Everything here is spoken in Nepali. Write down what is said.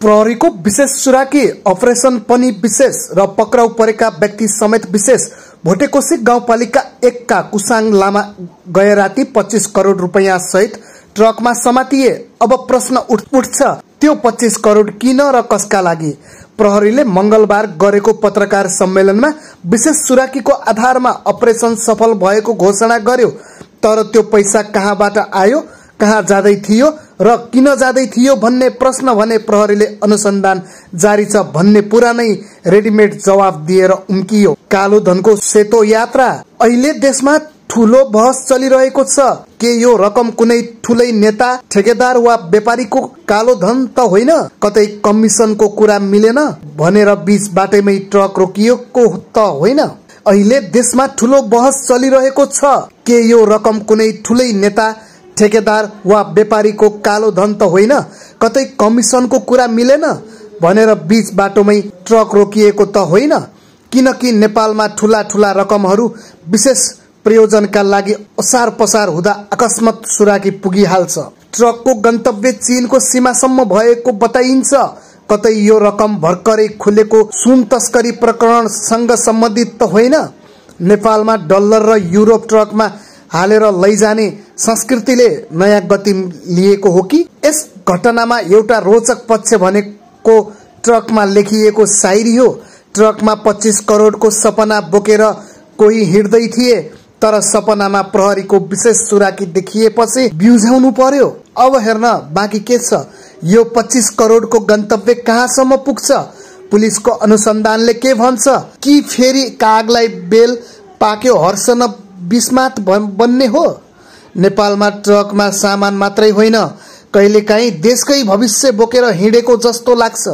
प्रहरीको विशेष सुराकी अपरेसन पनि विशेष र पक्राउ परेका व्यक्ति समेत विशेष। भोटेकोशी गाउँपालिका 1 का कुसाङ लामा गए राति 25 करोड रुपैयाँ सहित ट्रकमा समातिए। अब प्रश्न उठ्छ, त्यो 25 करोड किन र कसका लागि? प्रहरीले मंगलबार गरेको पत्रकार सम्मेलनमा विशेष सुराकीको आधारमा अपरेसन सफल भएको घोषणा गर्यो। तर त्यो पैसा कहाँबाट आयो, कहाँ जाँदै थियो र किन जाँदै थियो भन्ने प्रश्न भने प्रहरीले अनुसन्धान जारी छ भन्ने पुरानै रेडिमेड जवाफ दिएर उम्कियो। कालो धनको सेतो यात्रा। अहिले देशमा ठूलो बहस चलिरहेको छ। के यो रकम कुनै ठूलै नेता, ठेकेदार वा व्यापारीको कालो धन त होइन? कतै कमिसनको कुरा मिलेन भनेर बीच बाटैमै ट्रक रोकिएको त होइन? अहिले देशमा ठूलो बहस चलिरहेको छ। के यो रकम कुनै ठूलै नेता, ठेकेदार वा व्यापारीको कालो धन त होइन? कतै कमिसनको कुरा मिलेन भनेर बीच बाटोमै ट्रक रोकिएको त होइन? किनकि नेपालमा ठूला ठूला रकमहरू विशेष प्रयोजनका लागि असार पसार हुँदा अकस्मात सुराकी पुगिहाल्छ। ट्रकको गन्तव्य चीनको सीमासम्म भएको बताइन्छ। कतै यो रकम भर्खरै खुलेको सुन तस्करी प्रकरणसँग सम्बन्धित त होइन? नेपालमा डलर र युरो ट्रकमा हालेर लैजाने संस्कृतिले नयाँ गति लिएको हो कि? यस घटनामा एउटा रोचक पक्ष भनेको ट्रकमा लेखिएको शायरी हो। ट्रकमा 25 करोडको सपना बोकेर कोही हिँड्दै थिए, तर सपनामा प्रहरीको विशेष सुराकी देखिएपछि बिउझाउनु पर्यो। अब हेर्न बाँकी के छ? यो 25 करोडको गन्तव्य कहाँसम्म पुग्छ? पुलिसको अनुसन्धानले के भन्छ? कि फेरि कागलाई बेल पाक्यो हर्ष न बिस्मात बन्ने हो? नेपालमा ट्रकमा सामान मात्रै होइन, कहिलेकाहीँ देशकै भविष्य बोकेर हिँडेको जस्तो लाग्छ।